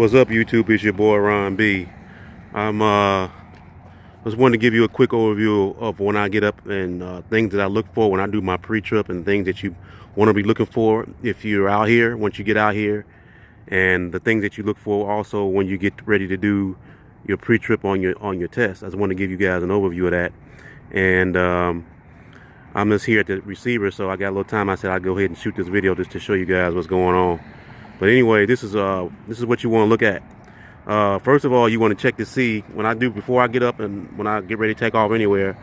What's up, YouTube? It's your boy Ron B. I'm just wanted to give you a quick overview of when I get up and things that I look for when I do my pre-trip and things that you want to be looking for if you're out here, once you get out here, and the things that you look for also when you get ready to do your pre-trip on your test. I just want to give you guys an overview of that. And I'm just here at the receiver, so I got a little time. I said I'd go ahead and shoot this video just to show you guys what's going on. But anyway, this is what you want to look at. First of all, you want to check to see before I get up and when I get ready to take off anywhere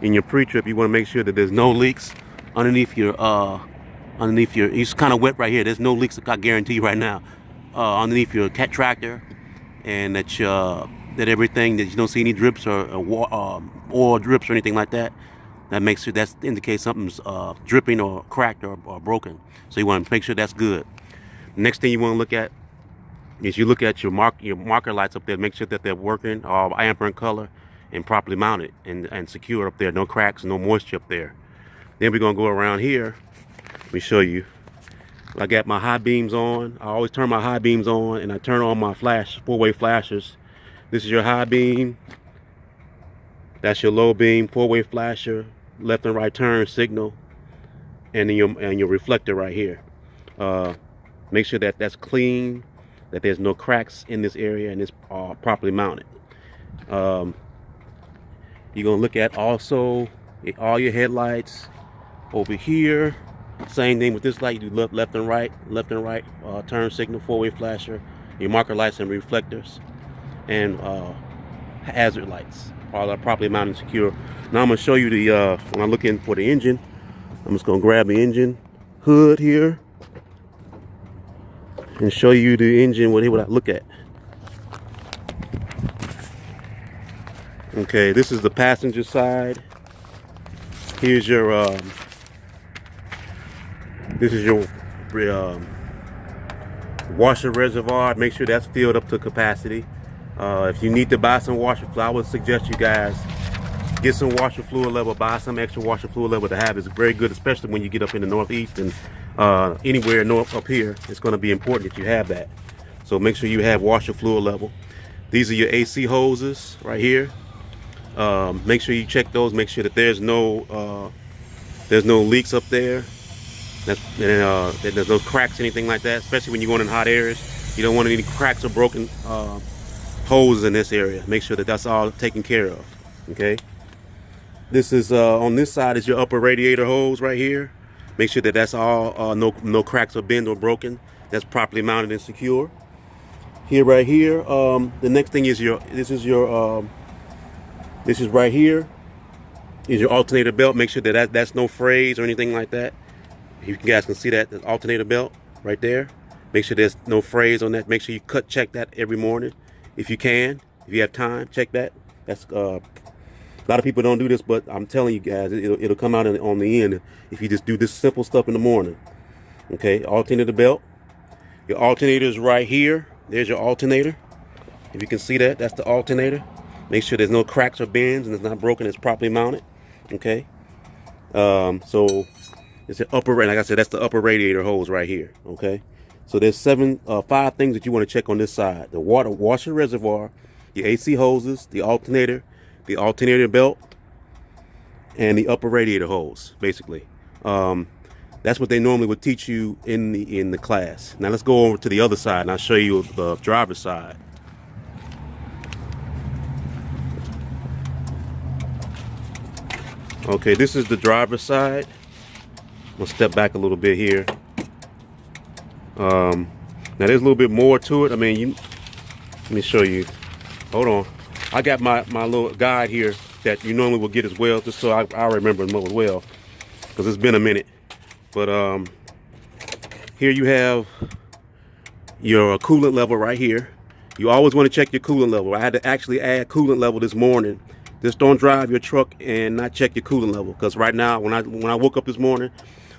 in your pre-trip. You want to make sure that there's no leaks underneath your it's kind of wet right here. There's no leaks, I guarantee you right now, underneath your cat tractor, and that everything, that you don't see any drips or oil drips or anything like that. That indicates something's dripping or cracked or broken. So you want to make sure that's good. Next thing you want to look at is you look at your marker lights up there. Make sure that they're working, all amber in color, and properly mounted and secure up there. No cracks, no moisture up there. Then we're gonna go around here. Let me show you. I got my high beams on. I always turn my high beams on, and I turn on my four-way flashers. This is your high beam. That's your low beam, four-way flasher, left and right turn signal, and then your reflector right here. Make sure that that's clean, that there's no cracks in this area, and it's properly mounted. You're gonna look at also all your headlights over here. Same thing with this light. You do left and right turn signal, four-way flasher, your marker lights and reflectors, and hazard lights. All are properly mounted and secure. Now I'm gonna show you when I'm looking for the engine. I'm just gonna grab the engine hood here and show you the engine, what I look at. Okay, this is the passenger side. Here's your this is your washer reservoir. Make sure that's filled up to capacity. If you need to buy some washer fluid, I would suggest you guys get some washer fluid level, buy some extra washer fluid level to have. It's very good, especially when you get up in the Northeast and anywhere north up here. It's going to be important that you have that. So make sure you have washer fluid level. These are your AC hoses right here. Make sure you check those. Make sure that there's no leaks up there. That there's no cracks, anything like that. Especially when you're going in hot areas, you don't want any cracks or broken hoses in this area. Make sure that that's all taken care of. Okay. This is on this side is your upper radiator hose right here. Make sure that that's all no cracks or bend or broken. That's properly mounted and secure. Here, right here. The next thing is this is right here is your alternator belt. Make sure that that's no frays or anything like that. You guys can see that the alternator belt right there. Make sure there's no frays on that. Make sure you check that every morning if you can. If you have time, check that. That's a lot of people don't do this, but I'm telling you guys, it'll come out on the end if you just do this simple stuff in the morning. Okay, alternator belt. Your alternator is right here. There's your alternator. If you can see that, that's the alternator. Make sure there's no cracks or bends and it's not broken. It's properly mounted. Okay. So it's the upper, like I said, that's the upper radiator hose right here. Okay. So there's 5 things that you want to check on this side: the washer reservoir, your AC hoses, the alternator belt, and the upper radiator hose. Basically, that's what they normally would teach you in the class. Now let's go over to the other side, and I'll show you the driver's side. Okay, this is the driver's side. I'm gonna step back a little bit here. Now there's a little bit more to it. I mean, let me show you. Hold on. I got my little guide here that you normally will get as well, just so I remember them as well, because it's been a minute. But here you have your coolant level right here. You always want to check your coolant level. I had to actually add coolant level this morning. Just don't drive your truck and not check your coolant level, because right now when I woke up this morning,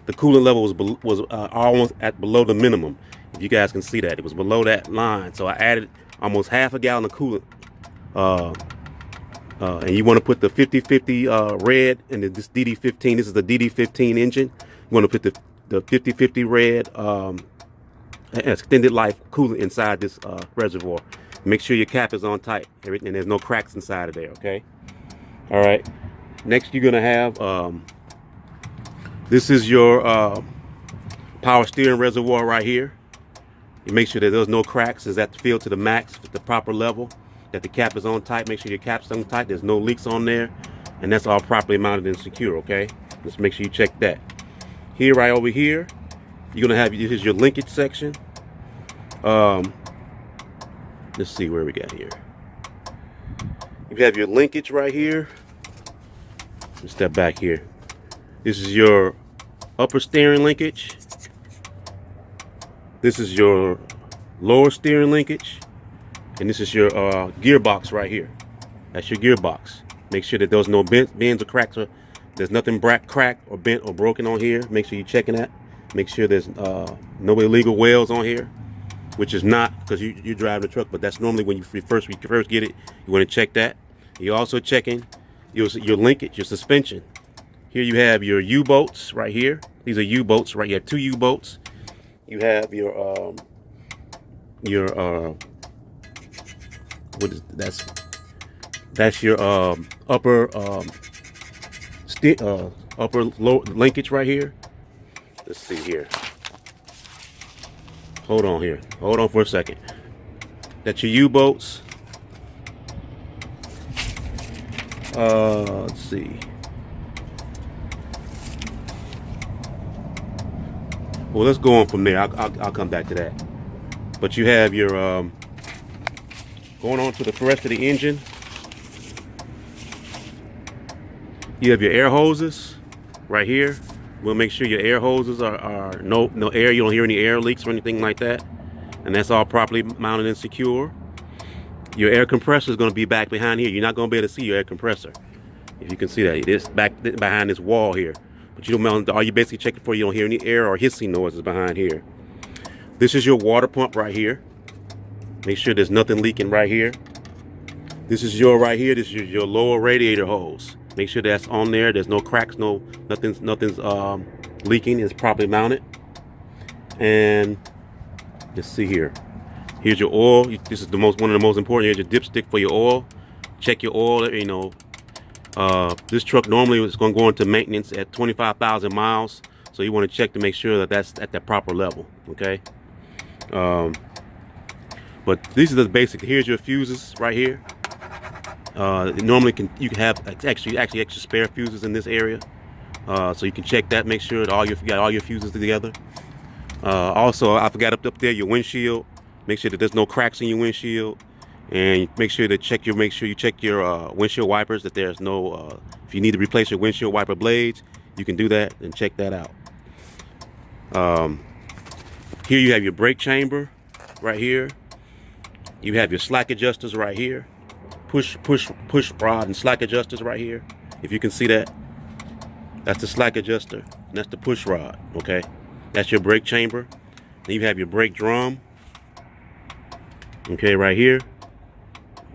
the coolant level was almost at below the minimum. If you guys can see that, it was below that line. So I added almost half a gallon of coolant. And you want to put the 50-50 red and this DD15. This is the DD15 engine. You want to put the 50-50 red extended life coolant inside this reservoir. Make sure your cap is on tight, and there's no cracks inside of there. Okay. All right. Next, you're gonna have this is your power steering reservoir right here. You make sure that there's no cracks. Is that filled to the max, at the proper level. That the cap is on tight. Make sure your cap's on tight. There's no leaks on there, and that's all properly mounted and secure. Okay. Let's make sure you check that. Here, right over here, you're gonna have, this is your linkage section. Let's see where we got here. You have your linkage right here. Let's step back here. This is your upper steering linkage. This is your lower steering linkage. And this is your gearbox right here. That's your gearbox. Make sure that there's no bends or cracks, or there's nothing cracked or bent or broken on here. Make sure you're checking that. Make sure there's no illegal welds on here, which is not, because you're driving the truck, but that's normally when you first get it. You want to check that. You're also checking your linkage, your suspension. Here you have your U-bolts right here. These are U-bolts, right? You have 2 U-bolts. You have your what is that's your upper low linkage right here. Let's see here. Hold on here. Hold on for a second. That's your U-bolts. Let's see. Well, let's go on from there. I'll come back to that. But you have your going on to the rest of the engine. You have your air hoses right here. We'll make sure your air hoses are no air. You don't hear any air leaks or anything like that, and that's all properly mounted and secure. Your air compressor is going to be back behind here. You're not going to be able to see your air compressor. If you can see that, it is back behind this wall here. But you don't mount. All you basically checking for, you don't hear any air or hissing noises behind here. This is your water pump right here. Make sure there's nothing leaking right here. This is your right here. This is your lower radiator hose. Make sure that's on there. There's no cracks, nothing's leaking. It's properly mounted. And let's see here. Here's your oil. This is one of the most important. Here's your dipstick for your oil. Check your oil. You know, this truck normally is going to go into maintenance at 25,000 miles. So you want to check to make sure that that's at the proper level. Okay. But these are the basic. Here's your fuses right here. Normally you can have actually extra spare fuses in this area, so you can check that. Make sure that you got all your fuses together. Also, I forgot up there your windshield. Make sure that there's no cracks in your windshield, and make sure you check your windshield wipers. That there's no if you need to replace your windshield wiper blades, you can do that and check that out. Here you have your brake chamber right here. You have your slack adjusters right here. Push rod and slack adjusters right here. If you can see that, that's the slack adjuster, and that's the push rod. Okay, that's your brake chamber. Then you have your brake drum. Okay, right here.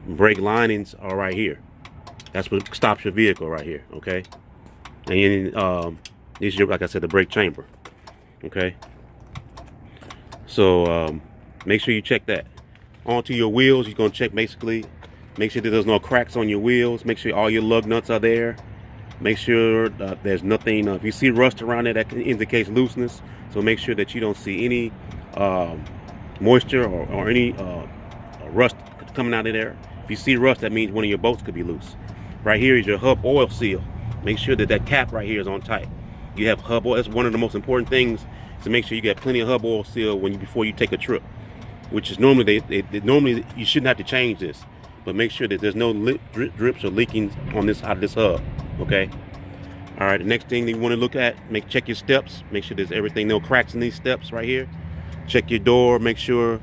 Brake linings are right here. That's what stops your vehicle right here. Okay, and these are your, like I said, the brake chamber. Okay, so make sure you check that. Onto your wheels, you're gonna check basically. Make sure that there's no cracks on your wheels. Make sure all your lug nuts are there. Make sure there's nothing. If you see rust around it, that indicates looseness. So make sure that you don't see any moisture or any rust coming out of there. If you see rust, that means one of your bolts could be loose. Right here is your hub oil seal. Make sure that cap right here is on tight. You have hub oil. That's one of the most important things, to make sure you get plenty of hub oil seal before you take a trip. Which is normally normally you shouldn't have to change this. But make sure that there's no drips or leaking on this out of this hub. Okay. All right. The next thing that you want to look at, check your steps. Make sure there's everything, no cracks in these steps right here. Check your door. Make sure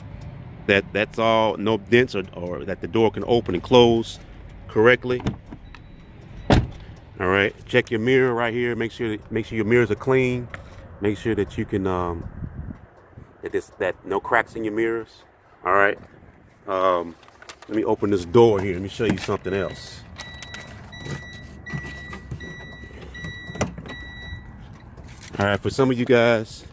that that's all, no dents, or that the door can open and close correctly. All right. Check your mirror right here. Make sure your mirrors are clean. Make sure that you can that no cracks in your mirrors. All right. Let me open this door here. Let me show you something else. All right, for some of you guys,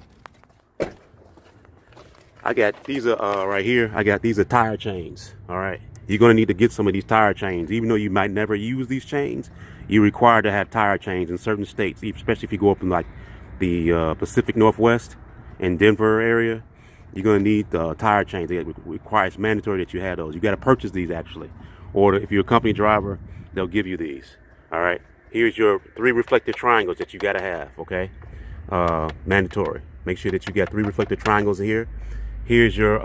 I got these are right here. I got these are tire chains. All right, you're gonna need to get some of these tire chains. Even though you might never use these chains, you're required to have tire chains in certain states, especially if you go up in like the Pacific Northwest and Denver area. You're gonna need tire chains. It requires mandatory that you have those. You got to purchase these actually, or if you're a company driver, they'll give you these. All right. Here's your 3 reflective triangles that you got to have. Okay. Mandatory. Make sure that you got 3 reflective triangles in here. Here's your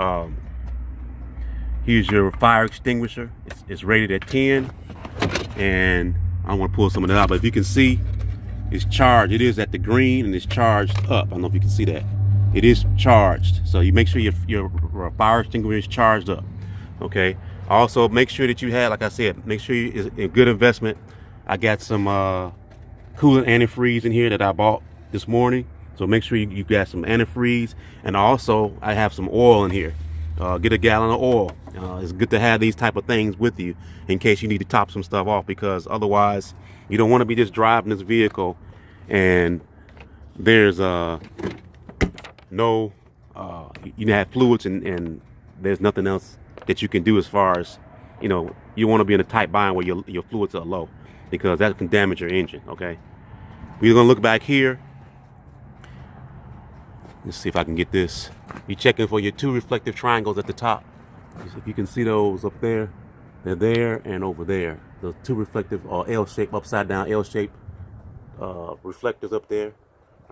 fire extinguisher. It's rated at 10, and I want to pull some of that out, but if you can see, it's charged. It is at the green and it's charged up. I don't know if you can see that. It is charged, so you make sure your fire extinguisher is charged up. Okay. Also, make sure that you have, like I said, make sure it's a good investment. I got some coolant antifreeze in here that I bought this morning. So make sure you got some antifreeze, and also I have some oil in here. Get a gallon of oil. It's good to have these type of things with you in case you need to top some stuff off, because otherwise you don't want to be just driving this vehicle and there's no you have fluids and there's nothing else that you can do as far as, you know, you want to be in a tight bind where your fluids are low, because that can damage your engine. Okay, we're gonna look back here. Let's see if I can get this. You're checking for your 2 reflective triangles at the top. If you can see those up there, they're there and over there. Those 2 reflective or L-shaped, upside down L-shaped reflectors up there.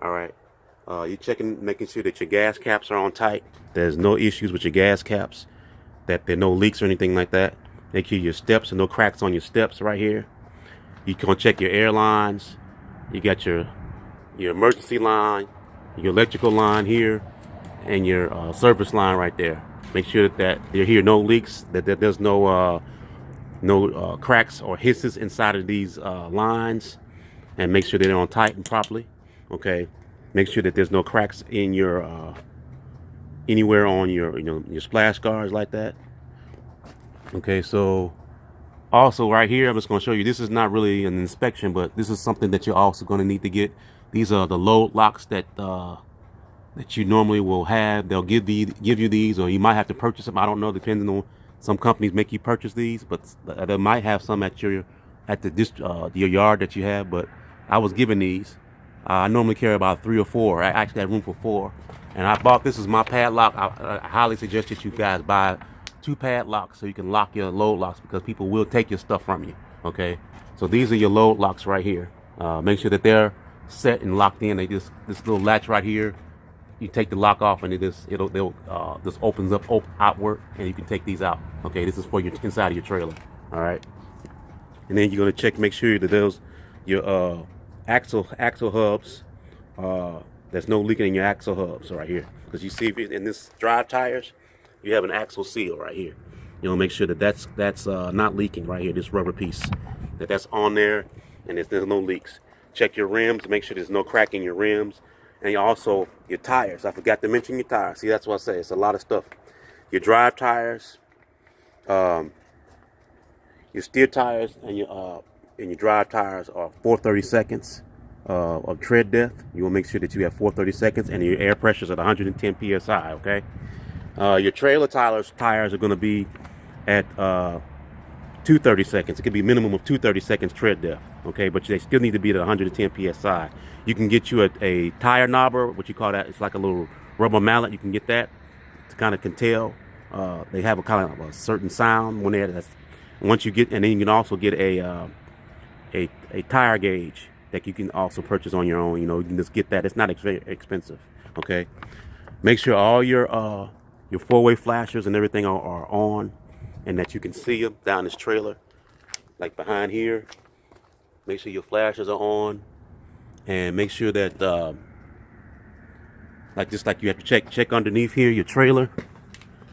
All right. You're checking, making sure that your gas caps are on tight. There's no issues with your gas caps, that there are no leaks or anything like that. Make sure your steps and no cracks on your steps right here. You can check your air lines. You got your emergency line, your electrical line here, and your service line right there. Make sure that there here no leaks, that there's no cracks or hisses inside of these lines, and make sure they're on tight and properly. Okay, make sure that there's no cracks in your anywhere on your your splash guards like that. Okay, so also right here, I'm just going to show you, this is not really an inspection, but this is something that you're also going to need to get. These are the load locks that you normally will have. They'll give you these, or you might have to purchase them. I don't know, depending on, some companies make you purchase these, but they might have some at your yard that you have. But I was given these. I normally carry about 3 or 4. I actually have room for 4, and I bought this as my padlock. I highly suggest that you guys buy 2 padlocks so you can lock your load locks, because people will take your stuff from you. Okay, so these are your load locks right here. Make sure that they're set and locked in. They this little latch right here, you take the lock off and this opens up outward, and you can take these out. Okay, this is for your inside of your trailer. All right, and then you're going to make sure that those your axle hubs, there's no leaking in your axle hubs right here, because you see in this drive tires you have an axle seal right here. You know, make sure that that's not leaking right here, this rubber piece, that's on there, and there's no leaks. Check your rims, make sure there's no crack in your rims, and also your tires. I forgot to mention your tires. See, that's what I say. It's a lot of stuff. Your drive tires, your steer tires, and your drive tires are 4/32 of tread depth. You want to make sure that you have 4/32, and your air pressure is at 110 psi. Okay. Your trailer tires are going to be at 2/32. It could be minimum of 2/32 tread depth. Okay, but they still need to be at 110 psi. You can get you a tire knobber, what you call that. It's like a little rubber mallet. You can get that to kind of can tell. They have a kind of a certain sound when they're. Once you get, and then you can also get a tire gauge that you can also purchase on your own. You know, you can just get that. It's not very expensive. Okay, make sure all your 4-way flashers and everything are on, and that you can see them down this trailer, like behind here. Make sure your flashers are on, and make sure that like you have to check underneath here your trailer.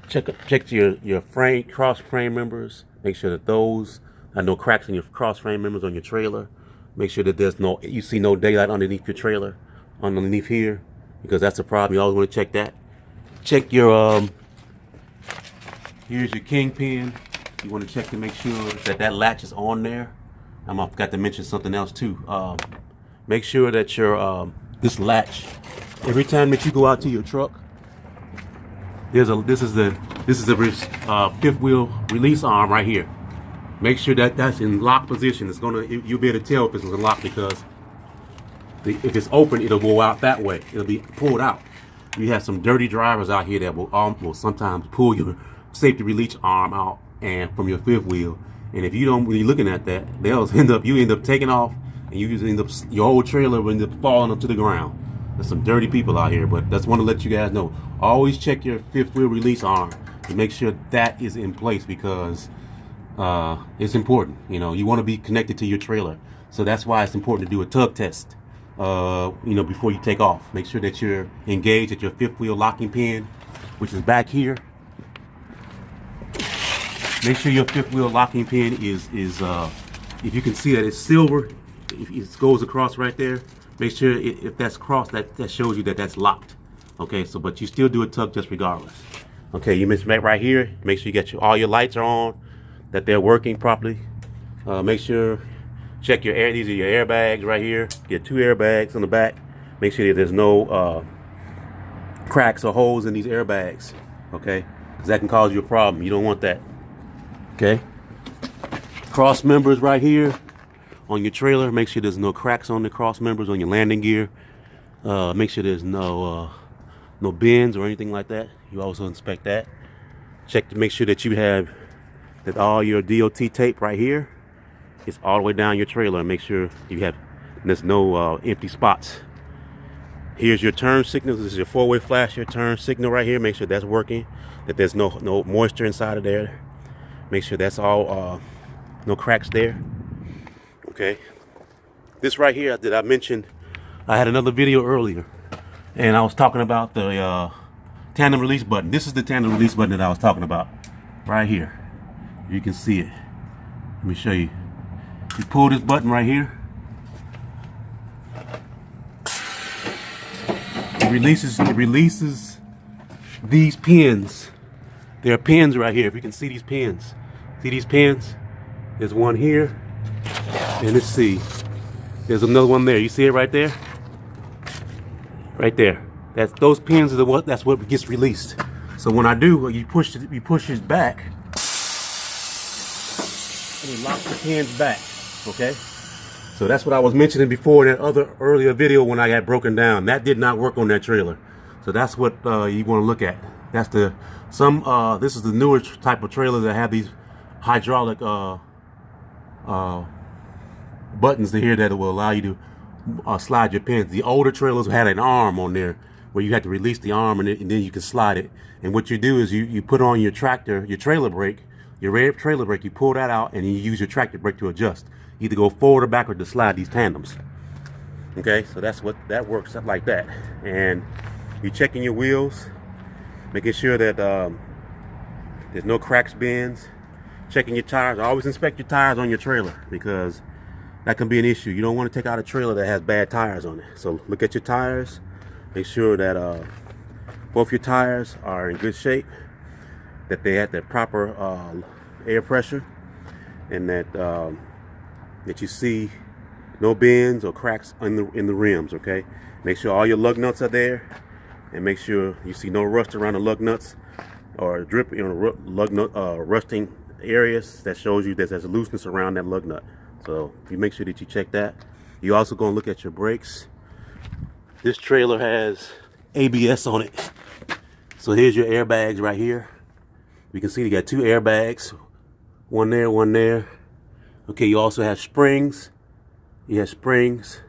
Check your frame, cross frame members. Make sure that those are no cracks in your cross frame members on your trailer. Make sure that you see no daylight underneath your trailer, underneath here, because that's a problem. You always want to check that. Check your here's your kingpin. You want to check to make sure that latch is on there. I forgot to mention something else too. Make sure that your this latch, every time that you go out to your truck, This is the fifth wheel release arm right here. Make sure that that's in lock position. You'll be able to tell if it's locked because if it's open, it'll go out that way. It'll be pulled out. You have some dirty drivers out here that will sometimes pull your safety release arm out and from your fifth wheel. And if you don't, when you're looking at that, you end up taking off, and your whole trailer will end up falling up to the ground. There's some dirty people out here, but that's want to let you guys know. Always check your fifth wheel release arm and make sure that is in place because it's important. You know, you want to be connected to your trailer, so that's why it's important to do a tug test. Before you take off, make sure that you're engaged at your fifth wheel locking pin, which is back here. Make sure your fifth wheel locking pin is if you can see that it's silver, if it goes across right there, make sure if that's crossed, that shows you that that's locked. Okay, so but you still do a tug test regardless. Okay, you miss right here. Make sure you get all your lights are on, that they're working properly. Make sure check your air. These are your airbags right here. Get 2 airbags on the back. Make sure that there's no cracks or holes in these airbags. Okay, because that can cause you a problem. You don't want that. Okay. Cross members right here on your trailer. Make sure there's no cracks on the cross members on your landing gear. Make sure there's no bends or anything like that. You also inspect that. Check to make sure that you have that all your DOT tape right here is all the way down your trailer, and make sure there's no empty spots. Here's your turn signal. This is your 4-way flash, your turn signal right here. Make sure that's working, that there's no moisture inside of there. Make sure that's all no cracks there. Okay, this right here that I mentioned, I had another video earlier and I was talking about the tandem release button. This is the tandem release button that I was talking about right here. You can see it. Let me show you. You pull this button right here, it releases these pins. There are pins right here. If you can see these pins. See these pins? There's one here. And let's see. There's another one there. You see it right there? Right there. Those pins are that's what gets released. So when I do, you push it back. And it locks the pins back. Okay? So that's what I was mentioning before in that earlier video when I got broken down. That did not work on that trailer. So that's what you want to look at. That's this is the newer type of trailer that have these hydraulic buttons here that will allow you to slide your pins. The older trailers had an arm on there where you had to release the arm and then you can slide it. And what you do is you put on your trailer brake, your rear trailer brake, you pull that out and you use your tractor brake to adjust. Either go forward or backward to slide these tandems. Okay, so that works like that. And you're checking your wheels, making sure that there's no cracks, bends. Checking your tires. Always inspect your tires on your trailer because that can be an issue. You don't want to take out a trailer that has bad tires on it. So look at your tires. Make sure that both your tires are in good shape, that they have the proper air pressure, and that you see no bends or cracks in the rims. Okay. Make sure all your lug nuts are there, and make sure you see no rust around the lug nuts or drip, lug nut rusting areas. That shows you that there's a looseness around that lug nut. So you make sure that you check that. You're also going to look at your brakes. This trailer has ABS on it. So here's your airbags right here. You can see you got 2 airbags, one there, one there. Okay, you also have springs. You have springs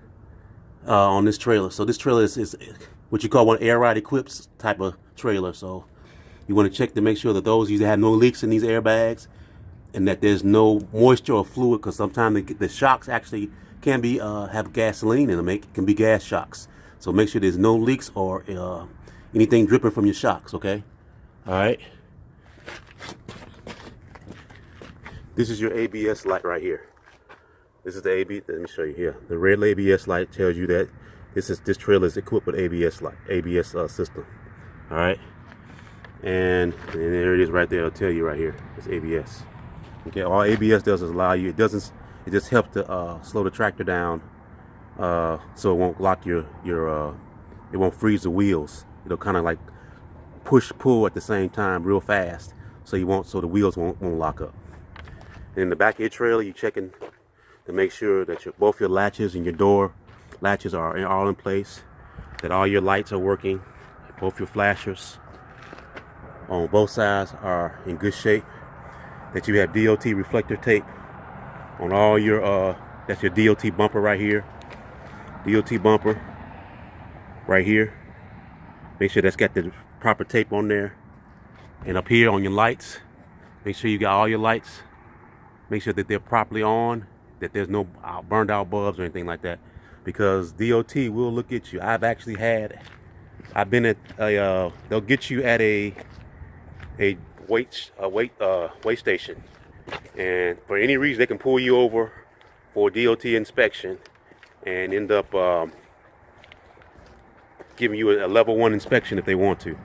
on this trailer. So this trailer is what you call one air ride equipped type of trailer. So you want to check to make sure that those you have no leaks in these airbags, and that there's no moisture or fluid, because sometimes the shocks actually can be have gasoline in them. It can be gas shocks. So make sure there's no leaks or anything dripping from your shocks. Okay. All right. This is your ABS light right here. This is the ABS. Let me show you here. The red ABS light tells you that this trailer is equipped with ABS system. All right. And there it is right there. I'll tell you right here. It's ABS. Okay. All ABS does is allow you. It just helps to slow the tractor down, so it won't lock it won't freeze the wheels. It'll kind of like push pull at the same time real fast, so the wheels won't lock up. And in the back of your trailer, you're checking to make sure that both your latches and your door latches are all in place, that all your lights are working, both your flashers on both sides are in good shape, that you have DOT reflector tape on all your that's your DOT bumper right here, DOT bumper right here. Make sure that's got the proper tape on there. And up here on your lights, make sure you got all your lights, make sure that they're properly on, that there's no burned out bulbs or anything like that, because DOT will look at you. I've been at they'll get you at a weigh station, and for any reason they can pull you over for DOT inspection and end up giving you a level 1 inspection if they want to.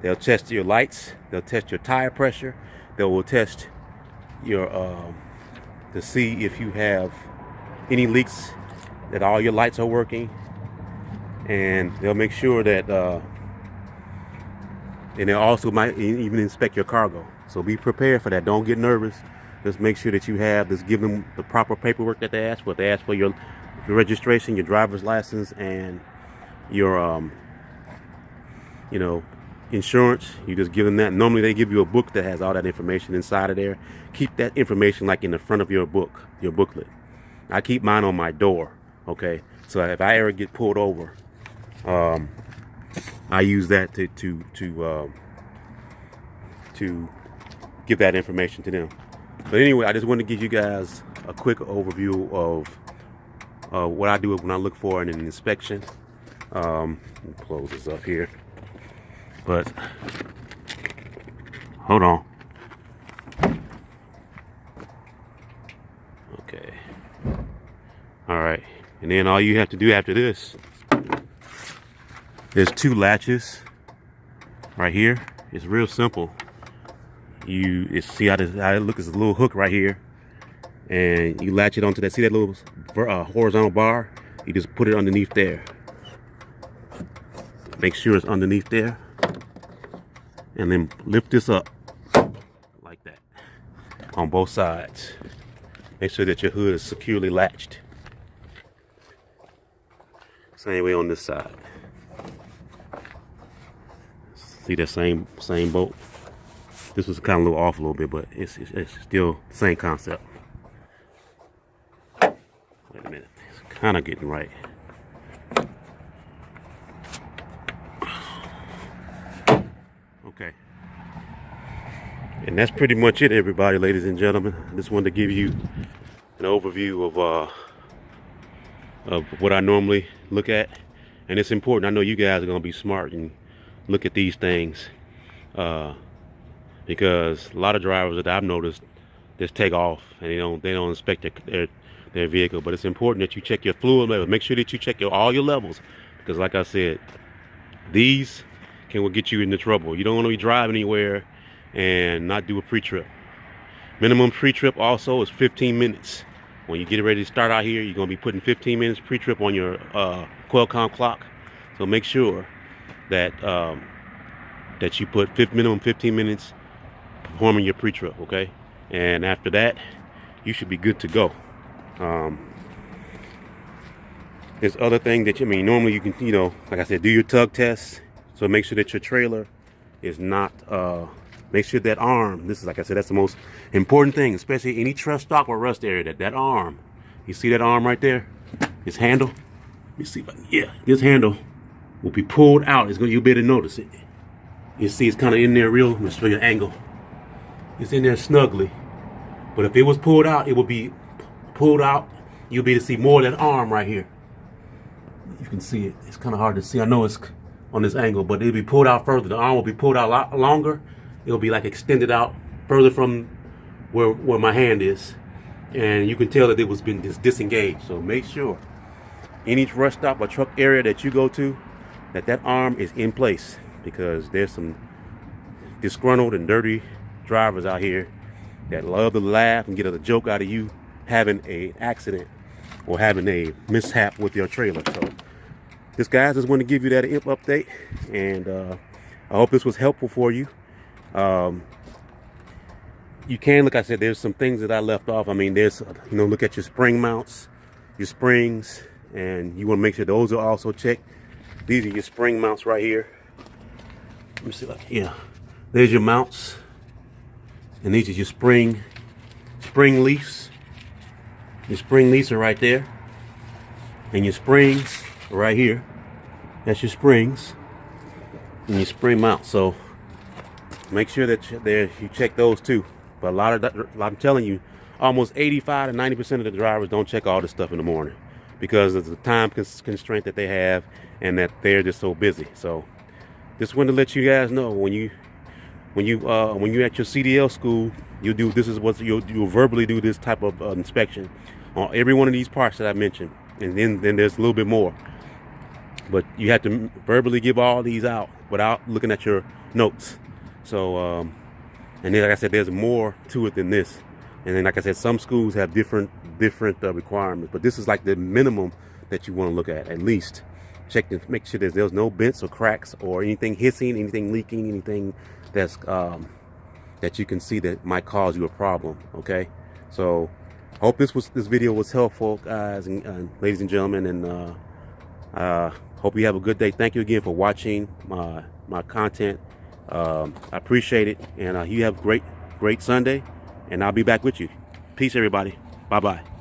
They'll test your lights, they'll test your tire pressure, they will test your to see if you have any leaks, that all your lights are working, and they'll make sure that and they also might even inspect your cargo. So be prepared for that. Don't get nervous. Just make sure that you have this, give them the proper paperwork that they ask for. They ask for your registration, your driver's license, and your insurance. You just give them that. Normally they give you a book that has all that information inside of there. Keep that information like in the front of your booklet. I keep mine on my door, okay? So if I ever get pulled over, I use that to give that information to them. But anyway, I just wanted to give you guys a quick overview of what I do when I look for in an inspection. Let me close this up here. But hold on. Okay. All right. And then all you have to do after this, there's 2 latches right here. It's real simple. You see how it looks? It's a little hook right here, and you latch it onto that. See that little horizontal bar? You just put it underneath there. Make sure it's underneath there, and then lift this up like that on both sides. Make sure that your hood is securely latched. Same way on this side. See that same bolt? This was kind of a little off a little bit, but it's still the same concept. Wait a minute, it's kind of getting right. Okay. And that's pretty much it, everybody, ladies and gentlemen. I just wanted to give you an overview of what I normally look at. And it's important. I know you guys are going to be smart and look at these things. Because a lot of drivers that I've noticed just take off and they don't inspect their vehicle. But it's important that you check your fluid level. Make sure that you check all your levels, because like I said, these will get you into trouble. You don't want to be driving anywhere and not do a pre-trip. Minimum pre-trip also is 15 minutes. When you get ready to start out here, you're going to be putting 15 minutes pre-trip on your Qualcomm clock. So make sure that that you put minimum 15 minutes performing your pre-trip, okay? And after that, you should be good to go. There's other thing that normally you can, like I said, do your tug test. So make sure that your trailer is not, make sure that arm, this is, like I said, that's the most important thing, especially any truck stop or rust area, that arm, you see that arm right there, this handle, let me see if this handle will be pulled out. You'll be able to notice it. You see it's kind of in there real, let me show you an angle. It's in there snugly. But if it was pulled out, it would be pulled out. You'll be able to see more of that arm right here. You can see it. It's kind of hard to see. I know it's on this angle, but it'll be pulled out further. The arm will be pulled out a lot longer. It'll be like extended out further from where my hand is. And you can tell that it was been disengaged. So make sure any rest stop or truck area that you go to, that arm is in place, because there's some disgruntled and dirty drivers out here that love to laugh and get a joke out of you having an accident or having a mishap with your trailer. So this, guys, just want to give you that update, and I hope this was helpful for you. You can, like I said, there's some things that I left off. I mean, there's, look at your spring mounts, your springs, and you want to make sure those are also checked. These are your spring mounts right here. Let me see, yeah, there's your mounts, and these are your spring leaves. Your spring leaves are right there, and your springs are right here. That's your springs and your spring mount. So make sure that you check those too. But I'm telling you, almost 85 to 90% of the drivers don't check all this stuff in the morning because of the time constraint that they have, and that they're just so busy. So just wanted to let you guys know, when you at your CDL school, you'll verbally do this type of inspection on every one of these parts that I mentioned, and then there's a little bit more. But you have to verbally give all these out without looking at your notes. So, and then, like I said, there's more to it than this. And then, like I said, some schools have different requirements, but this is like the minimum that you want to look at least. Check to make sure there's no bends or cracks or anything hissing, anything leaking, anything that's that you can see that might cause you a problem. Okay, so hope this video was helpful, guys and ladies and gentlemen, and hope you have a good day. Thank you again for watching my content. I appreciate it, and you have a great Sunday, and I'll be back with you. Peace, everybody. Bye bye.